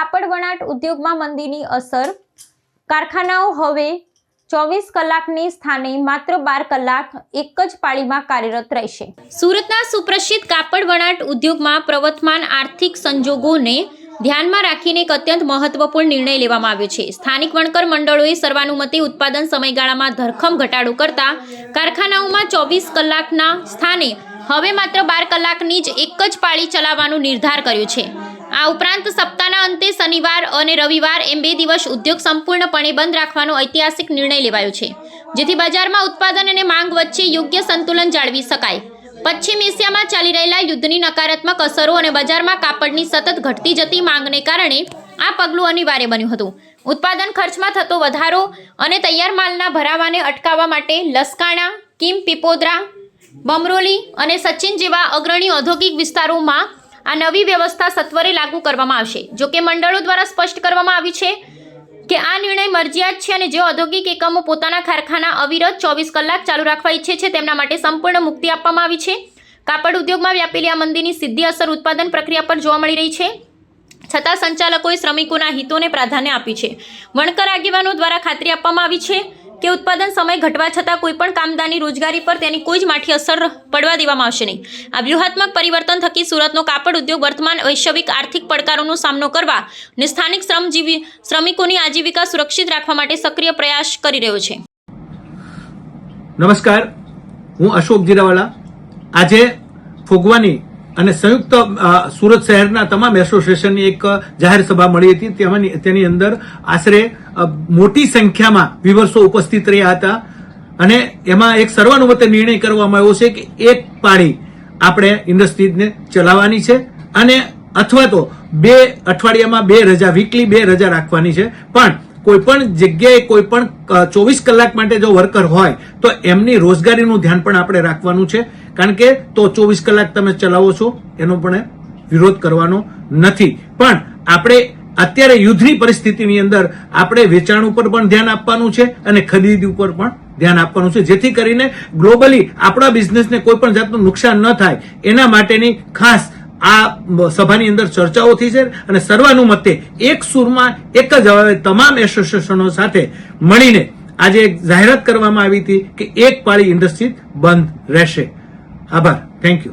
કાપડ વણાટ ઉદ્યોગમાં મંદીની અસર। કારખાનાઓ હવે 24 કલાકની સ્થાને માત્ર 12 કલાક એક જ પાળીમાં કાર્યરત રહેશે। સુરતના સુપ્રસિદ્ધ કાપડ વણાટ ઉદ્યોગમાં પ્રવર્તમાન આર્થિક સંજોગોને ધ્યાનમાં રાખીને એક અત્યંત મહત્વપૂર્ણ નિર્ણય લેવામાં આવ્યો છે। સ્થાનિક વણકર મંડળોએ સર્વાનુમતે ઉત્પાદન સમયગાળામાં ધરખમ ઘટાડો કરતા કારખાનાઓમાં 24 કલાકના સ્થાને હવે માત્ર 12 કલાકની જ એક જ પાળી ચલાવવાનો નિર્ધાર કર્યો છે। આ ઉપરાંત સપ્તાહના અંતે શનિવાર અને રવિવાર એમ 2 દિવસ ઉદ્યોગ સંપૂર્ણપણે બંધ રાખવાનો ઐતિહાસિક નિર્ણય લેવાયો છે, જેથી બજારમાં ઉત્પાદન અને માંગ વચ્ચે યોગ્ય સંતુલન જાળવી શકાય। પશ્ચિમ એશિયામાં ચાલી રહેલા યુદ્ધની નકારાત્મક અસરો અને બજારમાં કાપડની સતત ઘટતી જતી માંગને કારણે આ પગલું અનિવાર્ય બન્યું હતું। ઉત્પાદન ખર્ચમાં થતો વધારો અને તૈયાર માલના ભરાવાને અટકાવવા માટે લસકાણા, કિમ, પીપોદરા, બમરોલી અને સચિન જેવા અગ્રણી ઔદ્યોગિક વિસ્તારોમાં આ નવી વ્યવસ્થા સત્વરે લાગુ કરવામાં આવશે। જો કે મંડળો દ્વારા સ્પષ્ટ કરવામાં આવ્યું છે કે આ નિર્ણય મરજિયાત છે અને જે ઔદ્યોગિક એકમો પોતાના કારખાના અવિરત 24 કલાક ચાલુ રાખવા ઈચ્છે છે તેમના માટે સંપૂર્ણ મુક્તિ આપવામાં આવી છે। કાપડ ઉદ્યોગમાં વ્યાપેલી આ મંદીની સીધી અસર ઉત્પાદન પ્રક્રિયા પર જોવા મળી રહી છે, છતાં સંચાલકોએ શ્રમિકોના હિતોને પ્રાધાન્ય આપ્યું છે। વણકર આગેવાનો દ્વારા ખાતરી આપવામાં આવી છે કે ઉત્પાદન સમય ઘટવા છતાં કોઈપણ કામદારની રોજગારી પર તેની કોઈ જ માઠી અસર પડવા દેવામાં આવશે નહીં। આ વ્યૂહાત્મક પરિવર્તન થકી સુરતનો કાપડ ઉદ્યોગ વર્તમાન વૈશ્વિક આર્થિક પડકારોનો સામનો કરવા અને સ્થાનિક શ્રમિકોની આજીવિકા સુરક્ષિત રાખવા માટે સક્રિય પ્રયાસ કરી રહ્યો છે। નમસ્કાર, હું અશોક જીરાવાલા। આજે ફોગવાની અને સંયુક્ત સુરત શહેરના તમામ એસોસિએશનની એક જાહેર સભા મળી હતી। તેની અંદર આશરે મોટી સંખ્યામાં વિવર્સો ઉપસ્થિત રહ્યા હતા અને એમાં એક સર્વાનુમતે નિર્ણય કરવામાં આવ્યો છે કે એક પાળી આપણે ઇન્ડસ્ટ્રીઝને ચલાવવાની છે અને અથવા તો 2 અઠવાડિયામાં 2 રજા, વીકલી 2 રજા રાખવાની છે। પણ કોઈપણ જગ્યાએ કોઈપણ 24 કલાક માટે જો વર્કર હોય તો એમની રોજગારીનું ધ્યાન પણ આપણે રાખવાનું છે, કારણ કે તો 24 કલાક તમે ચલાવો છો એનો પણ વિરોધ કરવાનો નથી। પણ આપણે અત્યારે યુદ્ધની પરિસ્થિતિની અંદર આપણે વેચાણ ઉપર પણ ધ્યાન આપવાનું છે અને ખરીદી ઉપર પણ ધ્યાન આપવાનું છે, જેથી કરીને ગ્લોબલી આપણા બિઝનેસને કોઈ પણ જાતનું નુકસાન ન થાય એના માટેની ખાસ આ સભાની અંદર ચર્ચાઓ થઈ છે અને સર્વાનુમતે એક સુરમાં એક જ અવાજે તમામ એસોસિએશનો સાથે મળીને આજે એક જાહેરાત કરવામાં આવી હતી કે એક પાળી ઇન્ડસ્ટ્રી બંધ રહેશે। આભાર, થેન્ક યુ।